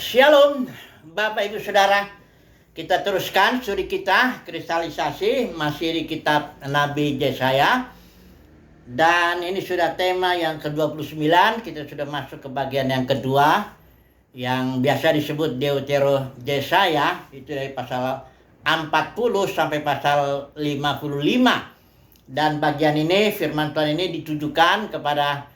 Shalom, Bapak Ibu Saudara. Kita teruskan studi kita kristalisasi masih di kitab Nabi Yesaya. Dan ini sudah tema yang ke-29. Kita sudah masuk ke bagian yang kedua, yang biasa disebut Deutero Yesaya. Itu dari pasal 40 sampai pasal 55. Dan bagian ini, firman Tuhan ini ditujukan kepada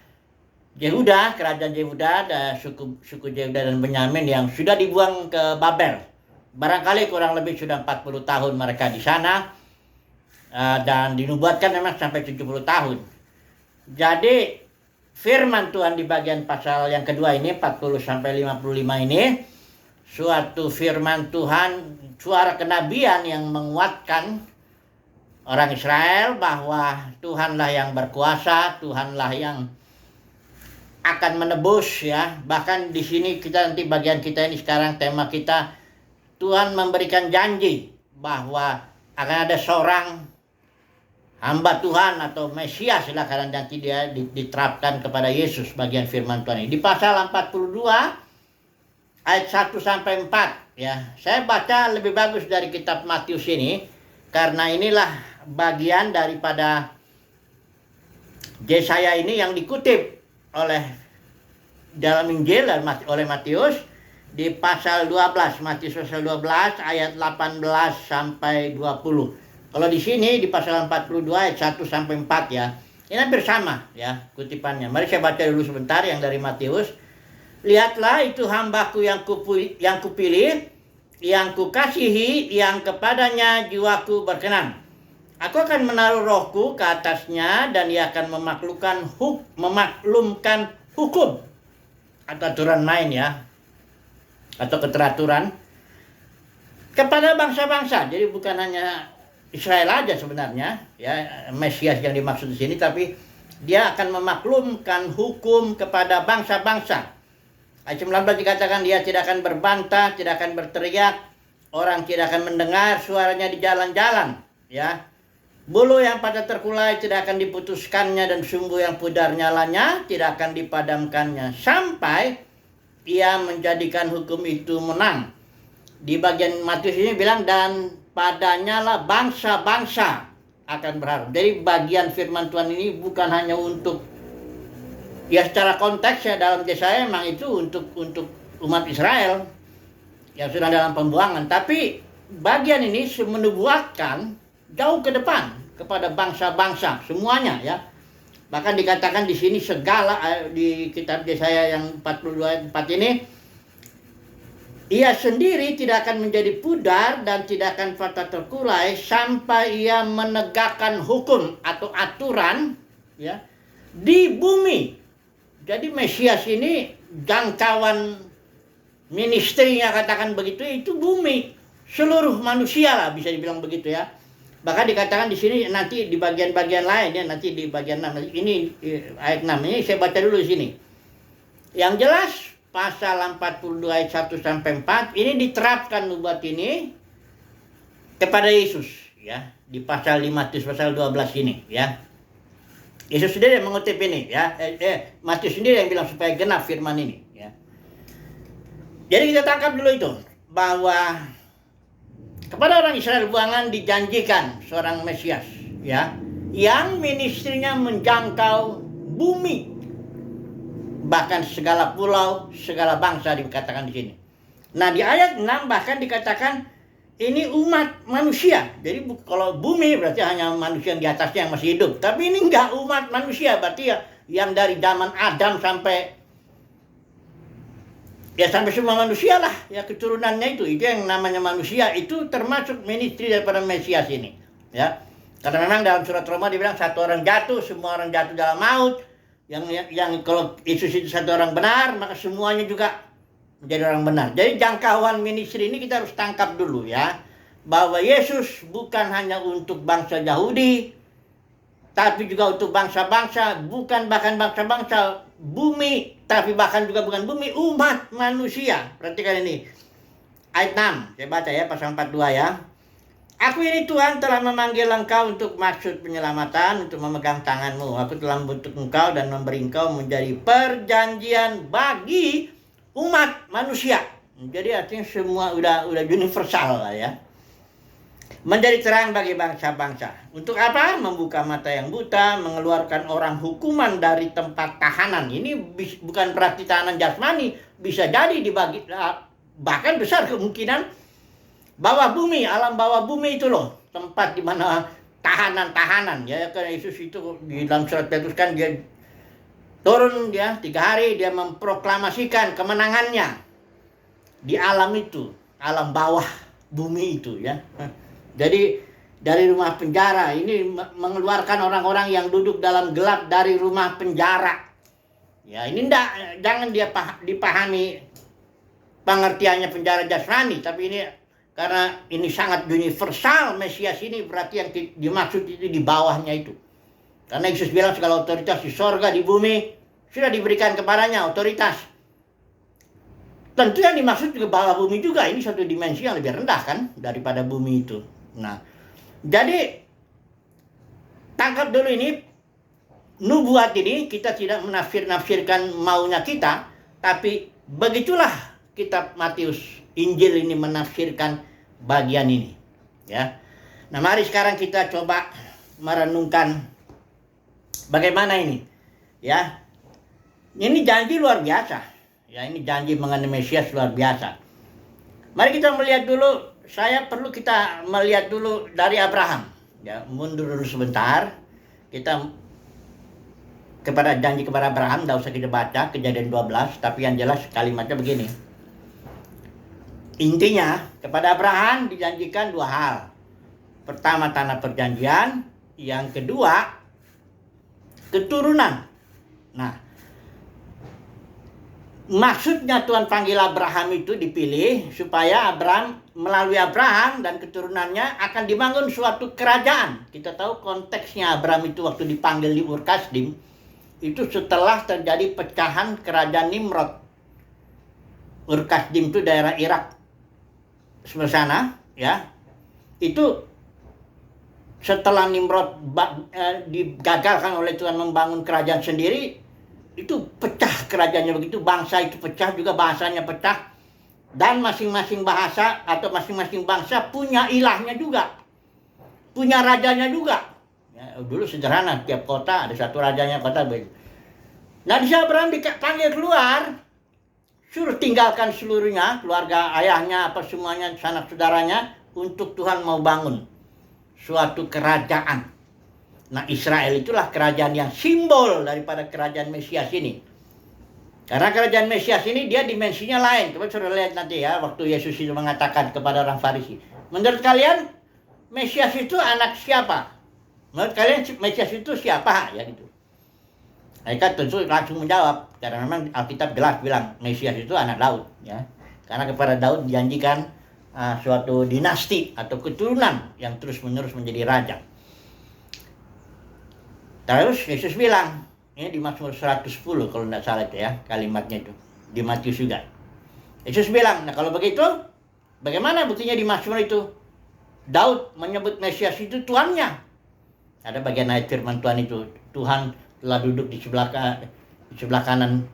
Yehuda, kerajaan Yehuda, dan suku Yehuda dan Benyamin yang sudah dibuang ke Babel. Barangkali kurang lebih sudah 40 tahun mereka di sana, dan dinubuatkan memang sampai 70 tahun. Jadi firman Tuhan di bagian pasal yang kedua ini, 40 sampai 55 ini, suatu firman Tuhan, suara kenabian yang menguatkan orang Israel bahwa Tuhanlah yang berkuasa, Tuhanlah yang akan menebus, ya. Bahkan di sini kita nanti bagian kita ini sekarang tema kita, Tuhan memberikan janji bahwa akan ada seorang hamba Tuhan atau Mesias lah, karena nanti dia diterapkan kepada Yesus bagian firman Tuhan ini. Di pasal 42 ayat 1 sampai 4, ya. Saya baca lebih bagus dari kitab Matius ini karena inilah bagian daripada Yesaya ini yang dikutip oleh dalam Injil oleh Matius di pasal 12, Matius pasal 12 ayat 18 sampai 20. Kalau di sini di pasal 42 ayat 1 sampai 4, ya. Ini hampir sama, ya, kutipannya. Mari saya baca dulu sebentar yang dari Matius. Lihatlah, itu hambaku yang kupilih, yang kukasihi, yang kepadanya jiwaku berkenan. Aku akan menaruh rohku ke atasnya, dan ia akan memaklumkan hukum atau aturan main, ya, atau keteraturan kepada bangsa-bangsa. Jadi bukan hanya Israel aja sebenarnya, ya, Mesias yang dimaksud di sini, tapi dia akan memaklumkan hukum kepada bangsa-bangsa. Ayat 19 dikatakan dia tidak akan berbantah, tidak akan berteriak, orang tidak akan mendengar suaranya di jalan-jalan, ya. Bulu yang pada terkulai tidak akan diputuskannya, dan sumbu yang pudar nyalanya tidak akan dipadamkannya, sampai ia menjadikan hukum itu menang. Di bagian Matius ini bilang, dan padanya lah bangsa-bangsa akan berharap. Jadi bagian firman Tuhan ini bukan hanya untuk, ya, secara konteks, ya, dalam Yesaya memang itu untuk umat Israel yang sedang dalam pembuangan, tapi bagian ini menubuatkan jauh ke depan kepada bangsa-bangsa semuanya, ya. Bahkan dikatakan di sini segala, di kitab Yesaya yang 42 ayat 4 ini, ia sendiri tidak akan menjadi pudar dan tidak akan patah terkulai sampai ia menegakkan hukum atau aturan, ya, di bumi. Jadi Mesias ini jangkauan ministrinya, katakan begitu, itu bumi, seluruh manusia lah bisa dibilang begitu, ya. Bahkan dikatakan di sini nanti di bagian-bagian lain, ya, nanti di bagian 6. Ini ayat 6 ini saya baca dulu di sini. Yang jelas pasal 42 ayat 1 sampai 4 ini diterapkan nubuat ini kepada Yesus, ya, di pasal 5 Matius pasal 12 ini, ya. Yesus sendiri yang mengutip ini, ya. Matius sendiri yang bilang supaya genap firman ini, ya. Jadi kita tangkap dulu itu bahwa kepada orang Israel buangan dijanjikan seorang Mesias, ya, yang ministrinya menjangkau bumi, bahkan segala pulau, segala bangsa dikatakan di sini. Nah, di ayat 6 bahkan dikatakan ini umat manusia. Jadi kalau bumi berarti hanya manusia yang di atasnya yang masih hidup. Tapi ini enggak umat manusia, berarti ya yang dari zaman Adam sampai semua manusia lah, ya, keturunannya itu yang namanya manusia, itu termasuk ministry daripada Mesias ini, ya. Karena memang dalam surat Roma dibilang satu orang jatuh, semua orang jatuh dalam maut. Yang kalau Yesus itu satu orang benar, maka semuanya juga menjadi orang benar. Jadi jangkauan ministry ini kita harus tangkap dulu, ya, bahwa Yesus bukan hanya untuk bangsa Yahudi, tapi juga untuk bangsa-bangsa, bukan bahkan bangsa-bangsa bumi, tapi bahkan juga bukan bumi, umat manusia. Perhatikan ini ayat 6, saya baca, ya, pasal 42, ya. Aku ini Tuhan telah memanggil engkau untuk maksud penyelamatan, untuk memegang tanganmu. Aku telah membentuk engkau dan memberi engkau menjadi perjanjian bagi umat manusia. Jadi artinya semua udah universal lah ya. Menjadi terang bagi bangsa-bangsa. Untuk apa? Membuka mata yang buta, mengeluarkan orang hukuman dari tempat tahanan. Ini bukan berarti tahanan jasmani, bisa jadi dibagi, bahkan besar kemungkinan bawah bumi, alam bawah bumi itu loh, tempat di mana tahanan-tahanan ya. Karena Yesus itu di dalam surat Petrus kan dia turun dia 3 hari, dia memproklamasikan kemenangannya di alam itu, alam bawah bumi itu ya. Jadi dari rumah penjara ini mengeluarkan orang-orang yang duduk dalam gelap dari rumah penjara. Ya ini jangan dia dipahami pengertiannya penjara jasmani, tapi ini karena ini sangat universal. Mesias ini berarti yang dimaksud itu di bawahnya itu. Karena Yesus bilang segala otoritas di sorga, di bumi sudah diberikan kepadanya otoritas. Tentu yang dimaksud juga bawah bumi juga. Ini satu dimensi yang lebih rendah kan daripada bumi itu. Nah, jadi tangkap dulu ini nubuat ini, kita tidak menafsirkan maunya kita, tapi begitulah kitab Matius, Injil ini menafsirkan bagian ini, ya. Nah, mari sekarang kita coba merenungkan bagaimana ini, ya. Ini janji luar biasa, ya. Ini janji mengenai Mesias luar biasa. Mari kita melihat dulu. Kita melihat dulu dari Abraham. Ya, mundur dulu sebentar. Kita janji kepada Abraham, tidak usah kita baca Kejadian 12, tapi yang jelas kalimatnya begini. Intinya, kepada Abraham dijanjikan 2 hal. Pertama, tanah perjanjian. Yang kedua, keturunan. Nah, maksudnya Tuhan panggil Abraham itu dipilih supaya melalui Abraham dan keturunannya akan dibangun suatu kerajaan. Kita tahu konteksnya Abraham itu waktu dipanggil di Ur Kasdim itu setelah terjadi pecahan kerajaan Nimrod. Ur Kasdim itu daerah Irak sebelah sana, ya. Itu setelah Nimrod digagalkan oleh Tuhan membangun kerajaan sendiri, itu pecah kerajaannya begitu, bangsa itu pecah juga, bahasanya pecah, dan masing-masing bahasa atau masing-masing bangsa punya ilahnya juga, punya rajanya juga. Ya, dulu sederhana, tiap kota ada satu rajanya, kota begitu. Nah, di Abraham dipanggil keluar, suruh tinggalkan seluruhnya, keluarga ayahnya apa semuanya, sanak saudaranya, untuk Tuhan mau bangun suatu kerajaan. Nah, Israel itulah kerajaan yang simbol daripada kerajaan Mesias ini. Karena kerajaan Mesias ini dia dimensinya lain. Coba suruh lihat nanti ya, waktu Yesus itu mengatakan kepada orang Farisi. Menurut kalian, Mesias itu anak siapa? Menurut kalian, Mesias itu siapa? Ya gitu. Mereka tentu langsung menjawab. Karena memang Alkitab jelas bilang, Mesias itu anak Daud. Ya. Karena kepada Daud dijanjikan suatu dinasti atau keturunan yang terus-menerus menjadi raja. Terus Yesus bilang, ini di Mazmur 110 kalau tidak salah itu ya, kalimatnya itu. Di Matius juga. Yesus bilang, nah kalau begitu, bagaimana buktinya di Mazmur itu? Daud menyebut Mesias itu Tuannya. Ada bagian ayat firman Tuhan itu, Tuhan telah duduk di sebelah kanan,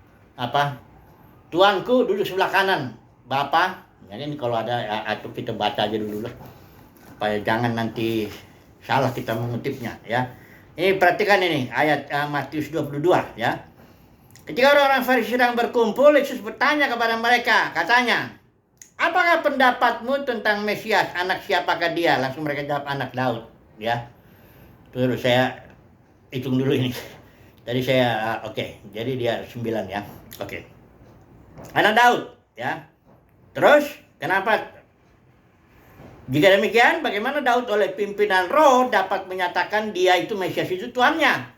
Tuanku duduk sebelah kanan Bapa. Jadi ini kalau ada, atau kita baca aja dulu lah. Supaya jangan nanti salah kita mengutipnya ya. Ini perhatikan ini ayat Matius 22 ya. Ketika orang-orang Farisi sedang berkumpul, Yesus bertanya kepada mereka, katanya, apakah pendapatmu tentang Mesias? Anak siapakah dia? Langsung mereka jawab, anak Daud ya. Terus saya hitung dulu ini. Tadi saya jadi dia 9 ya. Anak Daud ya. Terus kenapa? Jika demikian, bagaimana Daud oleh pimpinan roh dapat menyatakan dia itu Mesias itu Tuannya?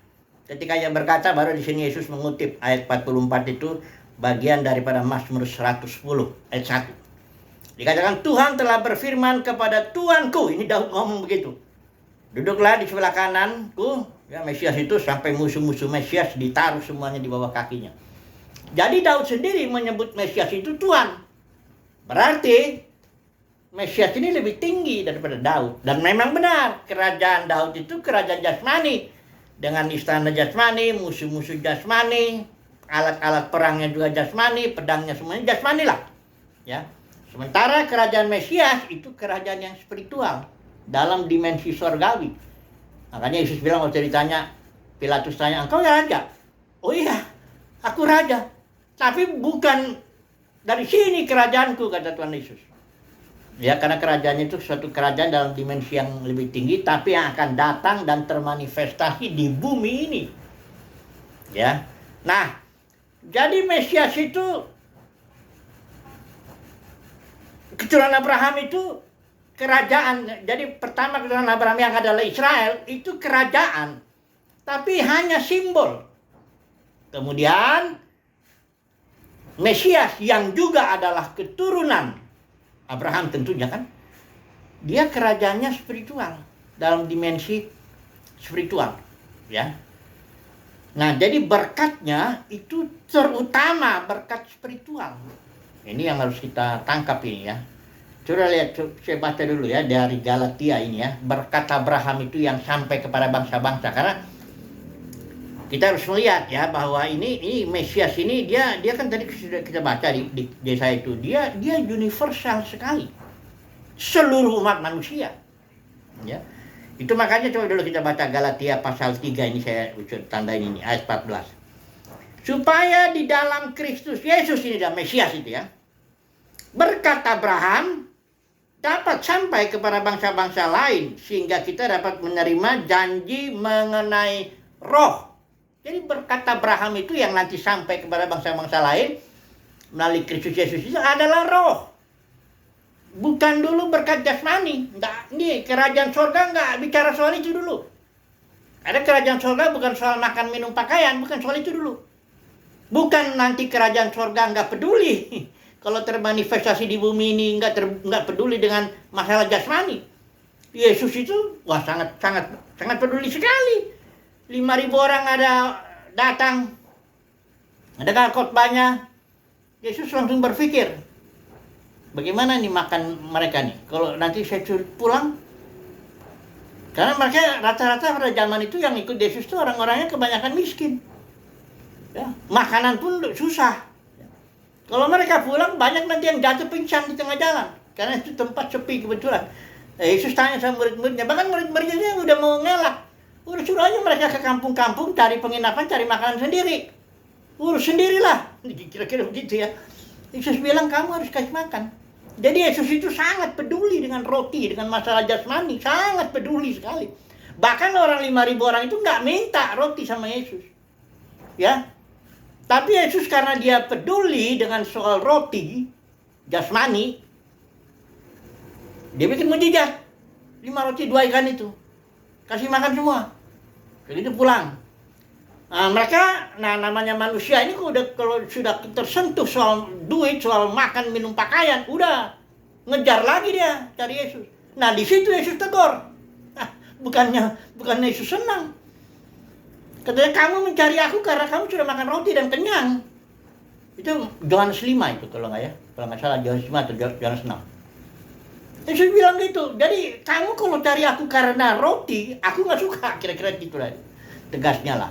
Ketika ia berkata, baru di sini Yesus mengutip ayat 44 itu bagian daripada Mazmur 110 ayat 1. Dikatakan Tuhan telah berfirman kepada Tuanku, ini Daud ngomong begitu. Duduklah di sebelah kananku, ya Mesias itu sampai musuh-musuh Mesias ditaruh semuanya di bawah kakinya. Jadi Daud sendiri menyebut Mesias itu Tuhan. Berarti Mesias ini lebih tinggi daripada Daud. Dan memang benar, kerajaan Daud itu kerajaan jasmani. Dengan istana jasmani, musuh-musuh jasmani, alat-alat perangnya juga jasmani, pedangnya semuanya jasmani lah. Ya. Sementara kerajaan Mesias itu kerajaan yang spiritual dalam dimensi surgawi. Makanya Yesus bilang waktu ditanya, Pilatus tanya, "Engkau ya raja?" "Oh iya, aku raja. Tapi bukan dari sini kerajaanku," kata Tuhan Yesus. Ya, karena kerajaannya itu suatu kerajaan dalam dimensi yang lebih tinggi, tapi yang akan datang dan termanifestasi di bumi ini. Ya. Nah, jadi Mesias itu, keturunan Abraham itu kerajaan. Jadi pertama keturunan Abraham yang adalah Israel itu kerajaan, tapi hanya simbol. Kemudian Mesias yang juga adalah keturunan Abraham tentunya kan, dia kerajaannya spiritual dalam dimensi spiritual, ya. Nah, jadi berkatnya itu terutama berkat spiritual. Ini yang harus kita tangkap ini ya. Coba lihat, saya baca dulu ya dari Galatia ini ya. Berkat Abraham itu yang sampai kepada bangsa-bangsa, karena kita harus melihat ya bahwa ini Mesias ini dia kan tadi sudah kita baca di desa itu, dia universal sekali, seluruh umat manusia, ya. Itu makanya coba dulu kita baca Galatia pasal 3 ini, saya tandain ini ayat 14. Supaya di dalam Kristus Yesus ini dan Mesias itu ya, berkat Abraham dapat sampai kepada bangsa-bangsa lain, sehingga kita dapat menerima janji mengenai roh. Jadi berkat Abraham itu yang nanti sampai kepada bangsa-bangsa lain melalui Kristus Yesus itu adalah roh. Bukan dulu berkat jasmani. Enggak, ini kerajaan surga enggak bicara soal itu dulu. Ada kerajaan surga bukan soal makan, minum, pakaian, bukan soal itu dulu. Bukan nanti kerajaan surga enggak peduli kalau termanifestasi di bumi ini, enggak peduli dengan masalah jasmani. Yesus itu sangat peduli sekali. 5.000 orang ada datang, ada khotbahnya. Yesus langsung berpikir, bagaimana nih makan mereka nih kalau nanti saya suruh pulang. Karena mereka rata-rata pada zaman itu yang ikut Yesus itu orang-orangnya kebanyakan miskin ya, makanan pun susah. Kalau mereka pulang, banyak nanti yang jatuh pingsan di tengah jalan, karena itu tempat sepi kebetulan. Yesus tanya sama murid-muridnya, bahkan murid-muridnya udah mau ngelak, udah suruh aja mereka ke kampung-kampung cari penginapan, cari makanan sendiri. Urus sendirilah. Kira-kira begitu ya. Yesus bilang kamu harus kasih makan. Jadi Yesus itu sangat peduli dengan roti, dengan masalah jasmani. Sangat peduli sekali. Bahkan orang 5.000 orang itu nggak minta roti sama Yesus. Ya. Tapi Yesus karena dia peduli dengan soal roti, jasmani, dia bikin mujizat. 5 roti 2 ikan itu. Kasih makan semua. Jadi pulang. Nah, mereka, namanya manusia ini kalau sudah tersentuh soal duit, soal makan, minum, pakaian, udah ngejar lagi dia cari Yesus. Nah, di situ Yesus tegur. Nah, bukannya Yesus senang. Katanya kamu mencari aku karena kamu sudah makan roti dan kenyang. Itu Yohanes 5 itu kalau nggak salah Yohanes 5 atau Yohanes 6. Yesus bilang gitu. Jadi kamu kalau cari aku karena roti, aku nggak suka, kira-kira gitu lah. Tegasnya lah.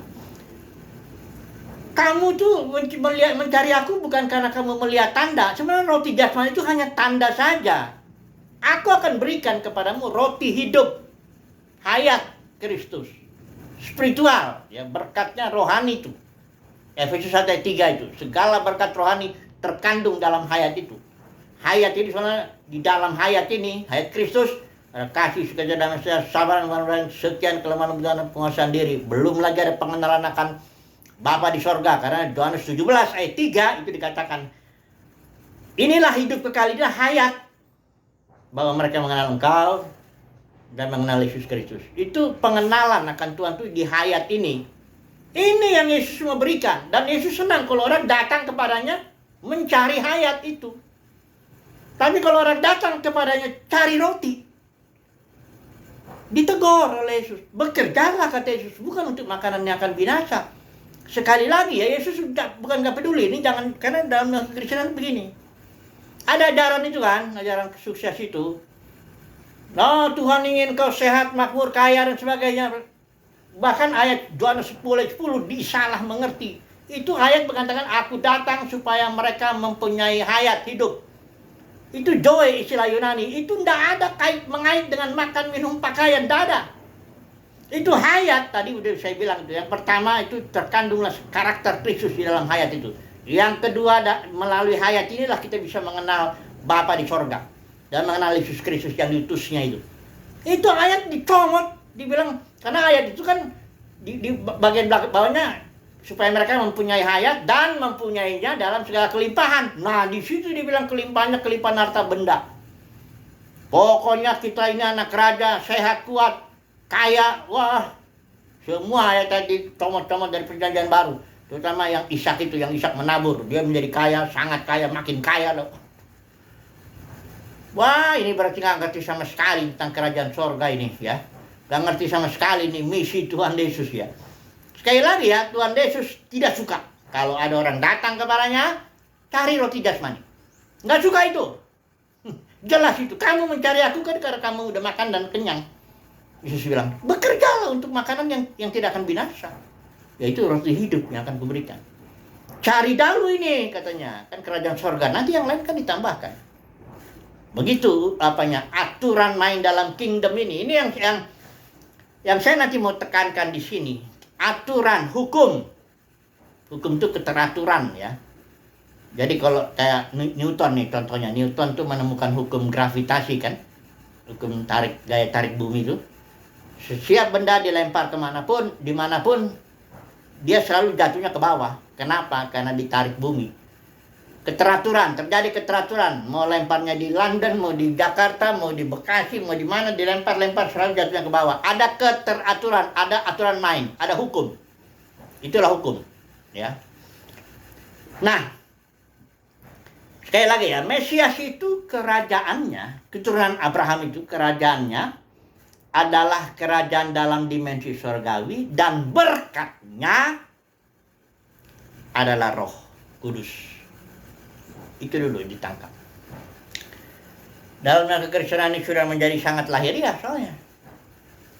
Kamu tuh mencari aku bukan karena kamu melihat tanda. Sebenarnya roti jasmani itu hanya tanda saja. Aku akan berikan kepadamu roti hidup, hayat Kristus, spiritual, ya, berkatnya rohani itu. Efesus 1 ayat 3 itu. Segala berkat rohani terkandung dalam hayat itu. Hayat ini sebenarnya di dalam hayat ini, hayat Kristus, ada kasih, sukacita, damai sejahtera, sabaran, kesabaran, sekian, kelemahan, dan penguasaan diri. Belum lagi ada pengenalan akan Bapa di sorga, karena Yohanes 17 ayat 3 itu dikatakan, inilah hidup kekal, inilah hayat, bahwa mereka mengenal Engkau dan mengenal Yesus Kristus. Itu pengenalan akan Tuhan itu di hayat ini. Ini yang Yesus mau berikan, dan Yesus senang kalau orang datang kepadanya mencari hayat itu. Tapi kalau orang datang kepadanya cari roti, ditegur oleh Yesus. Bekerjalah, kata Yesus, bukan untuk makanan yang akan binasa. Sekali lagi ya, Yesus bukan nggak peduli. Ini jangan, karena dalam Kristen begini. Ada ajaran itu kan, ajaran sukses itu. Nah, Tuhan ingin kau sehat, makmur, kaya, dan sebagainya. Bahkan ayat Yohanes 10 ayat 10 disalah mengerti. Itu ayat mengatakan aku datang supaya mereka mempunyai hayat hidup. Itu joy istilah Yunani. Itu tidak ada mengait dengan makan, minum, pakaian. Tidak ada. Itu hayat, tadi udah saya bilang itu. Yang pertama itu terkandunglah karakter Kristus di dalam hayat itu. Yang kedua, melalui hayat inilah kita bisa mengenal Bapa di sorga. Dan mengenal Yesus Kristus yang diutusnya itu. Itu ayat dicomot, dibilang. Karena ayat itu kan di bagian bawahnya, supaya mereka mempunyai hayat dan mempunyainya dalam segala kelimpahan. Nah, di situ dibilang kelimpahannya kelimpahan harta benda. Pokoknya kita ini anak raja, sehat, kuat, kaya, wah, semua ayat tadi comot-comot dari perjanjian baru. Terutama yang Ishak itu, yang Ishak menabur. Dia menjadi kaya, sangat kaya, makin kaya loh. Wah, ini berarti nggak ngerti sama sekali tentang kerajaan sorga ini ya. Nggak ngerti sama sekali nih misi Tuhan Yesus ya. Sekali lagi ya, Tuhan Yesus tidak suka kalau ada orang datang kepadanya, cari roti jasmani. Nggak suka itu. Jelas itu. Kamu mencari aku kan karena kamu udah makan dan kenyang. Yesus bilang, bekerjalah untuk makanan yang tidak akan binasa. Yaitu roti hidup yang akan kuberikan. Cari dahulu ini katanya. Kan kerajaan sorga. Nanti yang lain kan ditambahkan. Begitu aturan main dalam kingdom ini. Ini yang saya nanti mau tekankan di sini. Aturan, hukum. Hukum itu keteraturan ya. Jadi kalau kayak Newton nih contohnya. Newton tuh menemukan hukum gravitasi kan. Hukum gaya tarik bumi itu. Setiap benda dilempar kemanapun, dimanapun, dia selalu jatuhnya ke bawah. Kenapa? Karena ditarik bumi. Keteraturan, terjadi keteraturan. Mau lemparnya di London, mau di Jakarta, mau di Bekasi, mau di mana, dilempar-lempar selalu jatuhnya ke bawah. Ada keteraturan, ada aturan main, ada hukum. Itulah hukum. Ya. Nah, sekali lagi ya, Mesias itu kerajaannya, keturunan Abraham itu kerajaannya adalah kerajaan dalam dimensi surgawi dan berkatnya adalah Roh Kudus. Itu dulu ditangkap. Dalam kekristenan ini sudah menjadi sangat lahiriah soalnya.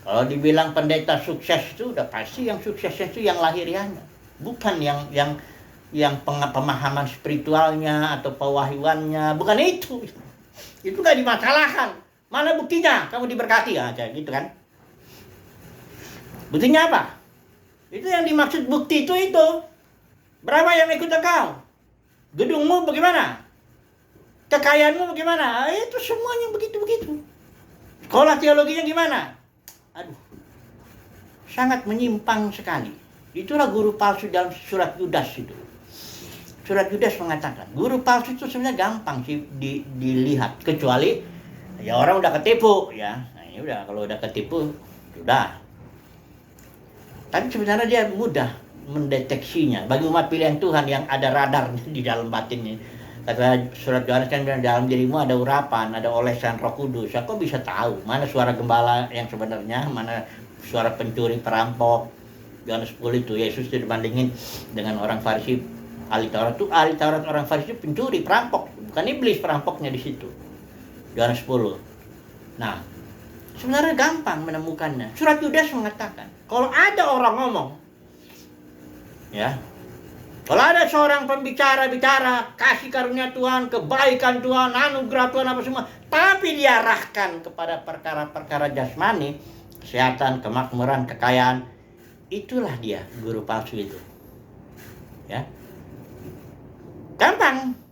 Kalau dibilang pendeta sukses itu udah pasti yang suksesnya itu yang lahiriahnya, bukan yang pemahaman spiritualnya atau pewahyuannya, bukan itu. Itu gak dimasalahkan. Mana buktinya? Kamu diberkati ya, gitu kan? Buktinya apa? Itu yang dimaksud bukti itu. Berapa yang ikut engkau? Gedungmu bagaimana? Kekayaanmu bagaimana? Itu semuanya begitu-begitu. Sekolah teologinya gimana? Aduh, sangat menyimpang sekali. Itulah guru palsu dalam surat Yudas itu. Surat Yudas mengatakan, guru palsu itu sebenarnya gampang sih dilihat. Kecuali ya orang udah ketipu ya. Nah, ini udah, kalau udah ketipu sudah. Tapi sebenarnya dia mudah mendeteksinya. Bagi umat pilihan Tuhan yang ada radar di dalam batinnya. Kata surat Yohanes kan bilang dalam dirimu ada urapan, ada olesan Roh Kudus. Aku bisa tahu mana suara gembala yang sebenarnya, mana suara pencuri, perampok. Yohanes 10 itu Yesus dibandingin dengan orang Farisi. Ahli Taurat orang Farisi pencuri, perampok, bukan iblis perampoknya di situ. Yohanes 10. Nah, sebenarnya gampang menemukannya. Surat Yudas mengatakan, kalau ada orang ngomong, ya, kalau ada seorang pembicara kasih karunia Tuhan, kebaikan Tuhan, anugerah Tuhan apa semua, tapi diarahkan kepada perkara-perkara jasmani, kesehatan, kemakmuran, kekayaan, itulah dia guru palsu itu. Ya, gampang.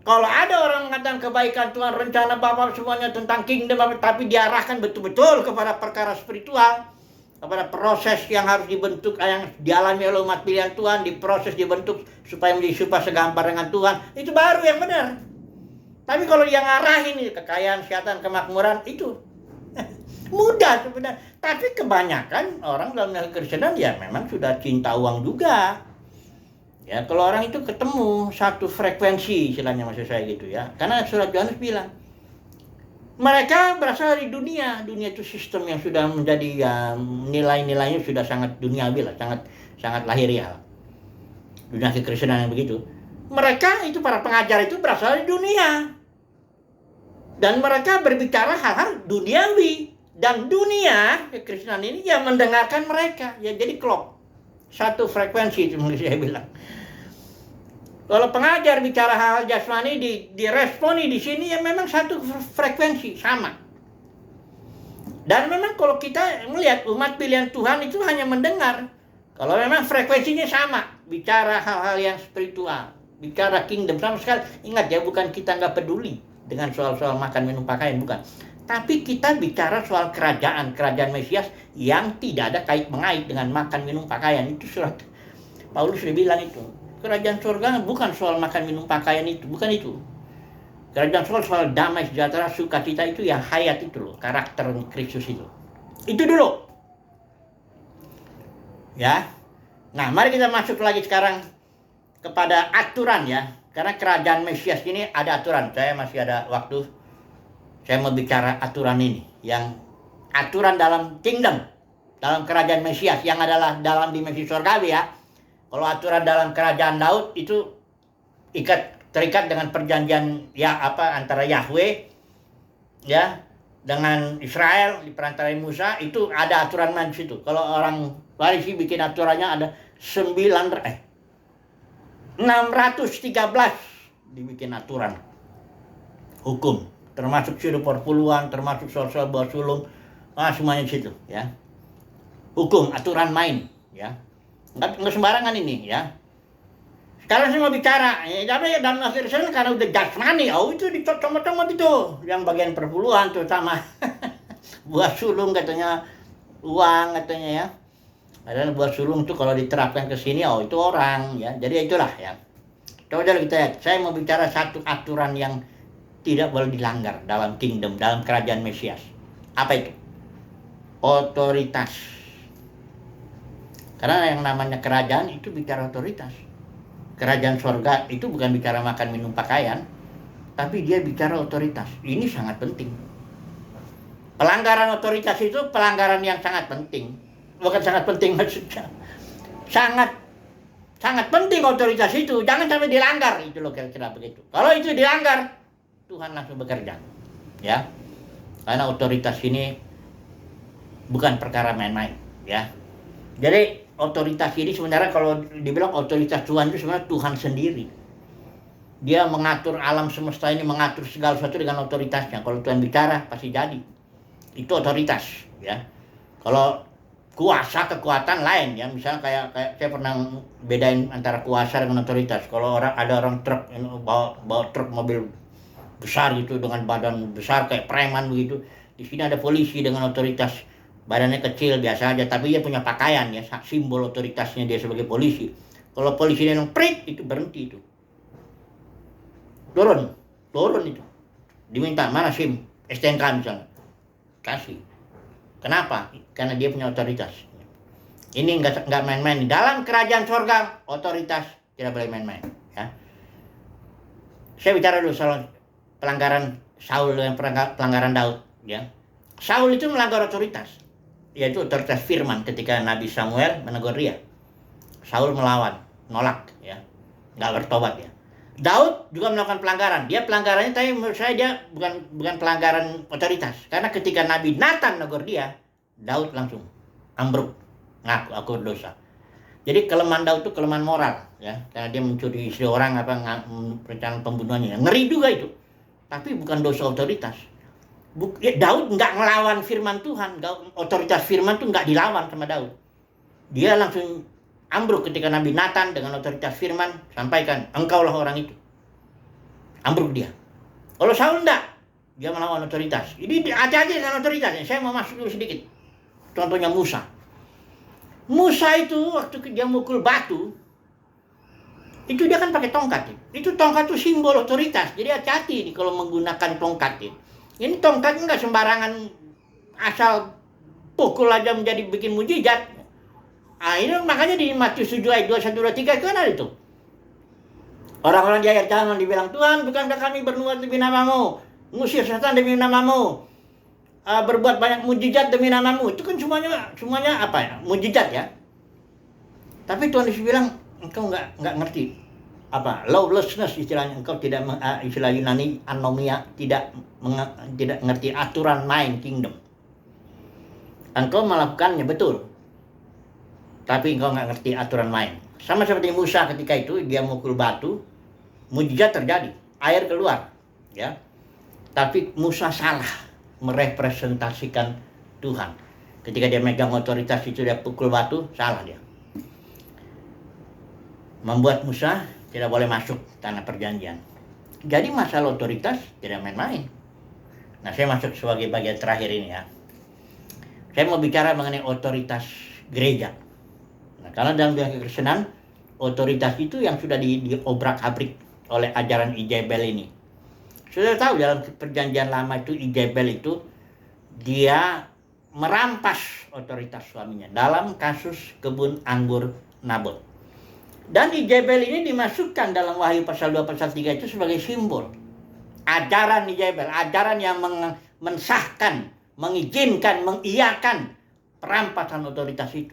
Kalau ada orang mengatakan kebaikan Tuhan, rencana Bapa semuanya tentang kingdom, tapi diarahkan betul-betul kepada perkara spiritual, kepada proses yang harus dibentuk, yang dialami oleh umat pilihan Tuhan, diproses, dibentuk supaya menjadi serupa segambar dengan Tuhan, itu baru yang benar. Tapi kalau yang arahin kekayaan, kesehatan, kemakmuran, itu mudah sebenarnya. Tapi kebanyakan orang dalam kekristenan ya memang sudah cinta uang juga. Ya, kalau orang itu ketemu satu frekuensi, istilahnya maksud saya gitu ya. Karena surat Yohanes bilang, mereka berasal dari dunia. Dunia itu sistem yang sudah menjadi ya, nilai-nilainya sudah sangat duniawi lah, sangat lahiriah. Dunia kekristenan yang begitu. Mereka itu para pengajar itu berasal dari dunia. Dan mereka berbicara hal-hal duniawi. Dan dunia kekristenan ini ya mendengarkan mereka. Ya jadi klop. Satu frekuensi itu mungkin saya bilang. Kalau pengajar bicara hal jasmani diresponi di sini ya memang satu frekuensi sama. Dan memang kalau kita melihat umat pilihan Tuhan itu hanya mendengar. Kalau memang frekuensinya sama, bicara hal-hal yang spiritual, bicara kingdom sama sekali. Ingat ya, bukan kita nggak peduli dengan soal-soal makan minum pakaian, bukan. Tapi kita bicara soal kerajaan Mesias yang tidak ada kait mengait dengan makan minum pakaian. Itu surat Paulus sudah bilang itu. Kerajaan surga bukan soal makan minum pakaian itu, bukan itu. Kerajaan surga soal damai, sejahtera, sukacita itu yang hayat itu loh, karakter Kristus itu. Itu dulu. Ya. Nah, mari kita masuk lagi sekarang kepada aturan ya. Karena kerajaan Mesias ini ada aturan. Saya masih ada waktu. Saya mau bicara aturan ini, yang aturan dalam kingdom, dalam kerajaan Mesias yang adalah dalam dimensi surgawi ya. Kalau aturan dalam kerajaan Daud itu terikat dengan perjanjian antara Yahweh ya dengan Israel di perantara Musa, itu ada aturan main di situ. Kalau orang Farisi bikin aturannya ada 613 dibikin aturan hukum, termasuk suruh perpuluhan, termasuk soal-soal bawa sulung, semuanya di situ ya. Hukum, aturan main ya. Nggak sembarangan ini ya. Sekarang saya mau bicara, tapi dalam akhir sana karena udah jasmani, itu dicomot-comot itu, yang bagian perpuluhan terutama buah sulung katanya, uang katanya ya. Padahal buah sulung itu kalau diterapkan ke sini, itu orang ya. Jadi itulah ya. Coba kita lihat, saya mau bicara satu aturan yang tidak boleh dilanggar dalam kingdom, dalam kerajaan Mesias. Apa itu? Otoritas. Karena yang namanya kerajaan itu bicara otoritas. Kerajaan surga itu bukan bicara makan minum pakaian, tapi dia bicara otoritas. Ini sangat penting. Pelanggaran otoritas itu pelanggaran yang sangat penting. Bukan sangat penting maksudnya. Sangat penting otoritas itu. Jangan sampai dilanggar. Itu loh kira-kira begitu. Kalau itu dilanggar, Tuhan langsung bekerja. Ya. Karena otoritas ini bukan perkara main-main, ya. Jadi otoritas ini sebenarnya kalau dibilang otoritas Tuhan itu sebenarnya Tuhan sendiri. Dia mengatur alam semesta ini, mengatur segala sesuatu dengan otoritasnya. Kalau Tuhan bicara pasti jadi. Itu otoritas, ya. Kalau kuasa kekuatan lain ya, misalnya kayak saya pernah bedain antara kuasa dengan otoritas. Kalau ada orang truk bawa truk mobil besar gitu dengan badan besar kayak preman begitu. Di sini ada polisi dengan otoritas, badannya kecil biasa aja, tapi dia punya pakaian ya, simbol otoritasnya dia sebagai polisi. Kalau polisi dia prit, itu berhenti itu. Turun itu. Diminta mana SIM, STNK misalnya. Kasih. Kenapa? Karena dia punya otoritas. Ini enggak main-main. Dalam kerajaan surga, otoritas tidak boleh main-main, ya. Saya bicara dulu soal pelanggaran Saul dan pelanggaran Daud, ya. Saul itu melanggar otoritas, yaitu otoritas firman ketika Nabi Samuel menegur dia. Saul melawan, nolak, ya, nggak bertobat ya. Daud juga melakukan pelanggaran. Dia pelanggarannya, tapi menurut saya dia bukan pelanggaran otoritas. Karena ketika Nabi Nathan menegur dia, Daud langsung ambruk, ngaku aku berdosa. Jadi kelemahan Daud itu kelemahan moral, ya, karena dia mencuri istri orang, rencana pembunuhannya. Ngeri juga itu. Tapi bukan dosa otoritas. Daud nggak ngelawan firman Tuhan. Otoritas firman itu nggak dilawan sama Daud. Dia langsung ambruk ketika Nabi Nathan dengan otoritas firman sampaikan, engkaulah orang itu. Ambruk dia. Kalau Saul enggak, dia melawan otoritas. Ini hati-hati dengan otoritas. Saya mau masuk dulu sedikit. Contohnya Musa. Musa itu waktu dia mukul batu, itu dia kan pakai tongkat. Itu tongkat itu simbol otoritas. Jadi hati-hati nih kalau menggunakan tongkat ini. Ini tongkat enggak sembarangan asal pukul aja menjadi bikin mujizat. Ini makanya di Matius 7 ayat 21, 23 itu kan ada itu. Orang-orang di akhir zaman dibilang, Tuhan bukankah kami bernubuat demi namamu, ngusir setan demi namamu, berbuat banyak mujizat demi namamu. Itu kan semuanya apa ya? Mujizat ya. Tapi Tuhan Yesus bilang, engkau nggak ngerti apa lawlessness istilahnya, engkau tidak istilah Yunani anomia, tidak ngerti aturan main kingdom. Engkau melakukannya betul, tapi engkau nggak ngerti aturan main. Sama seperti Musa ketika itu dia mukul batu, mujizat terjadi, air keluar, ya. Tapi Musa salah merepresentasikan Tuhan. Ketika dia megang otoritas itu, dia pukul batu, salah dia. Membuat Musa tidak boleh masuk tanah perjanjian. Jadi masalah otoritas tidak main-main. Nah, saya masuk sebagai bagian terakhir ini ya. Saya mau bicara mengenai otoritas gereja. Nah, karena dalam dunia kekristenan, otoritas itu yang sudah diobrak-abrik oleh ajaran Ijebel ini. Sudah tahu dalam perjanjian lama itu, Ijebel itu dia merampas otoritas suaminya dalam kasus kebun anggur Nabot. Dan Ijebel ini dimasukkan dalam Wahyu pasal 2 pasal 3 itu sebagai simbol. Ajaran Ijebel, ajaran yang mensahkan, mengizinkan, mengiyakan perampasan otoritas itu.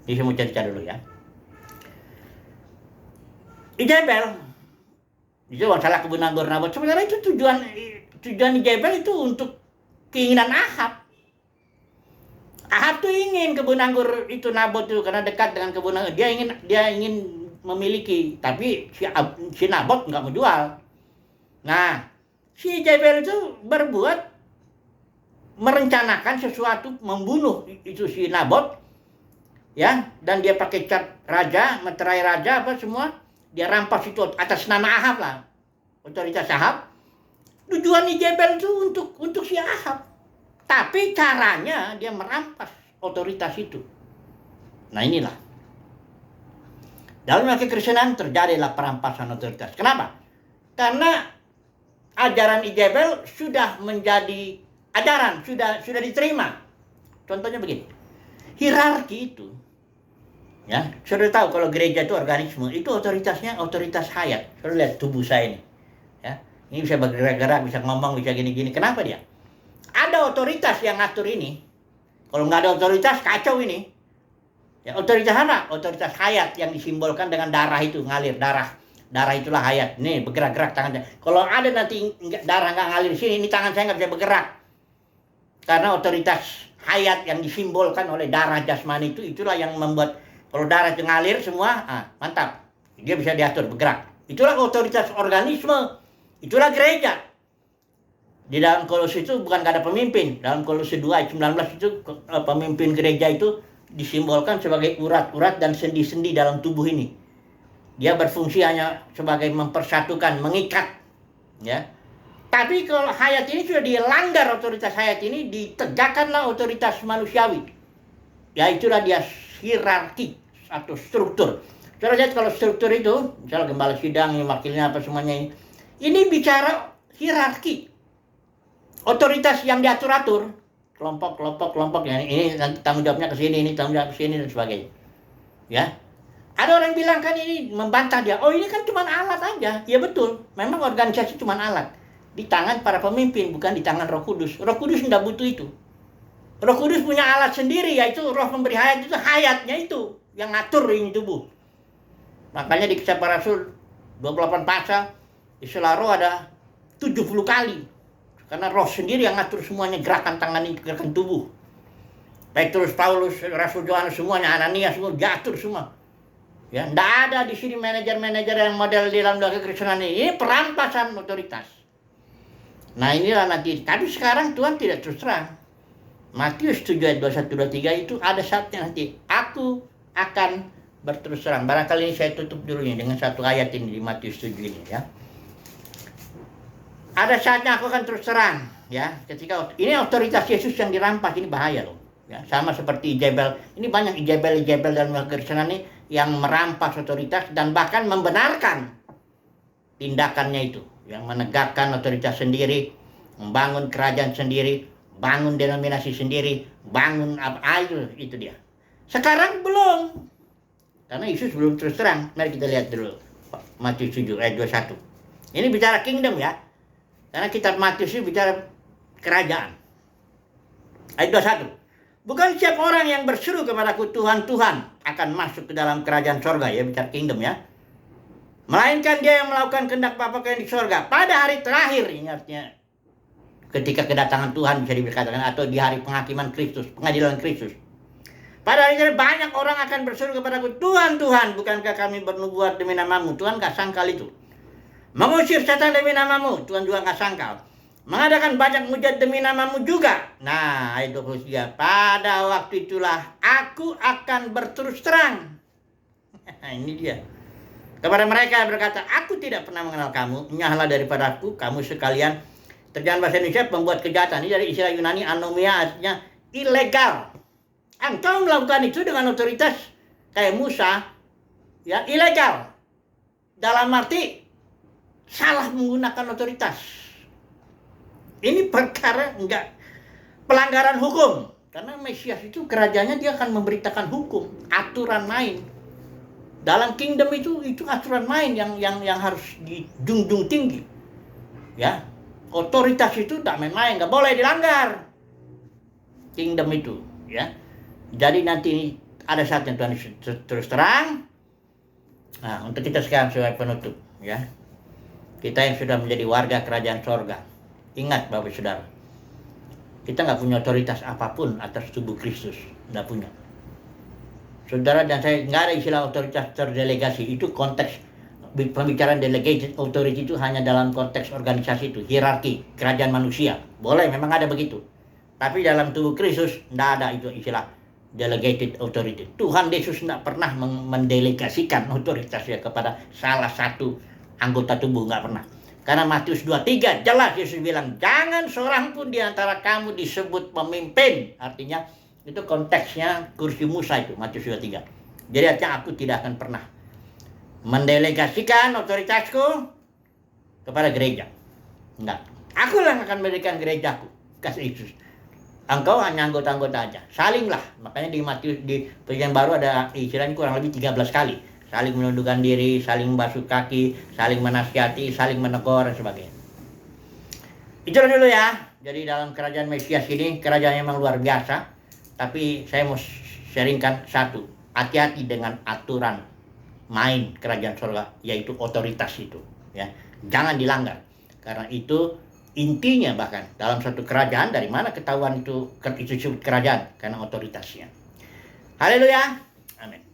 Jadi saya mau cerita dulu ya. Ijebel, itu masalah kebun anggur Nabot. Sebenarnya itu tujuan Ijebel itu untuk keinginan Ahab. Ahab tuh ingin kebun anggur itu Nabot itu karena dekat dengan kebun anggur. Dia ingin memiliki, tapi si Nabot nggak mau jual. Nah, si Ijebel itu merencanakan sesuatu, membunuh itu si Nabot, ya, dan dia pakai cat raja, meterai raja apa semua, dia rampas itu atas nama Ahab lah, otoritas Ahab. Tujuan Ijebel itu untuk si Ahab. Tapi caranya dia merampas otoritas itu. Nah inilah. Dalam kekristenan terjadilah perampasan otoritas. Kenapa? Karena ajaran Ijebel sudah menjadi ajaran, sudah diterima. Contohnya begini. Hierarki itu. Ya, sudah tahu kalau gereja itu organisme, itu otoritasnya otoritas hayat. Sudah lihat tubuh saya ini. Ya, ini bisa bergerak-gerak, bisa ngomong, bisa gini-gini. Kenapa dia? Ada otoritas yang ngatur ini. Kalau nggak ada otoritas, kacau ini. Ya, otoritas apa? Otoritas hayat yang disimbolkan dengan darah itu, ngalir darah. Darah itulah hayat. Nih, bergerak-gerak tangan saya. Kalau ada nanti darah nggak ngalir sini, ini tangan saya nggak bisa bergerak. Karena otoritas hayat yang disimbolkan oleh darah jasmani itu, itulah yang membuat kalau darah itu ngalir semua, mantap. Dia bisa diatur, bergerak. Itulah otoritas organisme. Itulah gereja. Di dalam Kolose itu bukan gak ada pemimpin. Dalam Kolose 2 ayat 19 itu pemimpin gereja itu disimbolkan sebagai urat-urat dan sendi-sendi dalam tubuh ini. Dia berfungsi hanya sebagai mempersatukan, mengikat. Ya. Tapi kalau hayat ini sudah dilanggar, otoritas hayat ini, ditegakkanlah otoritas manusiawi. Ya itulah dia hierarki atau struktur. Saudara lihat kalau struktur itu, misalnya gembala sidang, wakilnya apa semuanya ini bicara hierarki. Otoritas yang diatur-atur, kelompok ya, ini nanti tanggung jawabnya ke sini, ini tanggung jawab ke sini dan sebagainya. Ya. Ada orang bilang kan ini membantah dia, oh ini kan cuma alat aja. Ya betul, memang organisasi cuma alat. Di tangan para pemimpin, bukan di tangan Roh Kudus. Roh Kudus tidak butuh itu. Roh Kudus punya alat sendiri, yaitu Roh pemberi hayat, itu hayatnya itu yang ngatur ini tubuh. Makanya di Kisah Para Rasul 28 pasal, istilah roh ada 70 kali. Karena roh sendiri yang ngatur semuanya, gerakan tangan ini, gerakan tubuh. Petrus, Paulus, Rasul Yohanes semuanya, Ananias semua diatur semua. Ya, tidak ada di sini manajer-manajer yang model di dalam dunia kekristenan ini. Ini perampasan otoritas. Nah inilah nanti. Tapi sekarang Tuhan tidak terus terang. Matius 7 ayat 21-23 itu ada saatnya nanti. Aku akan berterus terang. Barangkali ini saya tutup dulu dengan satu ayat ini di Matius 7 ini ya. Ada saatnya aku akan terus terang, ya. Ketika ini otoritas Yesus yang dirampas, ini bahaya loh. Ya, sama seperti Ijebel. Ini banyak Ijebel dalam kekristenan ini yang merampas otoritas dan bahkan membenarkan tindakannya itu, yang menegakkan otoritas sendiri, membangun kerajaan sendiri, bangun denominasi sendiri, bangun apa itu dia. Sekarang belum. Karena Yesus belum terus terang. Mari kita lihat dulu Matius 7 ayat 21. Ini bicara kingdom ya. Karena kitab Matius itu bicara kerajaan. Ayat 21. Bukan setiap orang yang berseru kepadaku Tuhan, Tuhan akan masuk ke dalam kerajaan sorga. Ya, bicara kingdom ya. Melainkan dia yang melakukan kehendak Bapa yang di sorga. Pada hari terakhir, ini artinya ketika kedatangan Tuhan bisa dikatakan. Atau di hari penghakiman Kristus, pengadilan Kristus. Pada hari terakhir banyak orang akan berseru kepadaku Tuhan, Tuhan bukankah kami bernubuat demi namamu. Tuhan gak sangkal itu. Mengusir setan demi namamu, Tuhan juga nggak sangkal. Mengadakan banyak mujizat demi namamu juga. Nah, ayat 23. Pada waktu itulah aku akan berterus terang. Ini dia. Kepada mereka berkata, aku tidak pernah mengenal kamu. Nyahlah daripada aku, kamu sekalian. Terjemahan bahasa Indonesia, pembuat kejahatan. Ini dari istilah Yunani, anomia, artinya ilegal. Engkau melakukan itu dengan otoritas kayak Musa, ya ilegal. Dalam arti salah menggunakan otoritas. Ini perkara enggak pelanggaran hukum. Karena Mesias itu kerajaannya dia akan memberitakan hukum, aturan main. Dalam kingdom itu aturan main yang harus dijunjung tinggi. Ya. Otoritas itu tak main-main, enggak boleh dilanggar. Kingdom itu, ya. Jadi nanti ada saatnya Tuhan terus terang. Nah, untuk kita sekarang sebagai penutup, ya. Kita yang sudah menjadi warga kerajaan sorga. Ingat Bapak Saudara, kita nggak punya otoritas apapun atas tubuh Kristus, nggak punya. Saudara dan saya nggak ada istilah otoritas terdelegasi. Itu konteks pembicaraan delegated authority itu hanya dalam konteks organisasi itu, hierarki kerajaan manusia. Boleh, memang ada begitu. Tapi dalam tubuh Kristus nggak ada itu istilah delegated authority. Tuhan Yesus nggak pernah mendelegasikan otoritasnya kepada salah satu anggota tubuh, nggak pernah. Karena Matius 23 jelas Yesus bilang, jangan seorang pun di antara kamu disebut pemimpin. Artinya itu konteksnya kursi Musa itu, Matius 23. Jadi artinya aku tidak akan pernah mendelegasikan otoritasku kepada gereja. Enggak. Aku yang akan mendirikan gerejaku, kata Yesus. Engkau hanya anggota-anggota aja. Salinglah. Makanya di Matius, di Perjanjian Baru ada istilahnya kurang lebih 13 kali. Saling menundukkan diri, saling membasuh kaki, saling menasihati, saling menegur, dan sebagainya. Itu dulu ya. Jadi dalam kerajaan Mesias ini, kerajaan memang luar biasa. Tapi saya mau sharingkan satu. Hati-hati dengan aturan main kerajaan surga, yaitu otoritas itu. Ya. Jangan dilanggar. Karena itu intinya bahkan dalam satu kerajaan, dari mana ketahuan itu disebut kerajaan? Karena otoritasnya. Haleluya. Amin.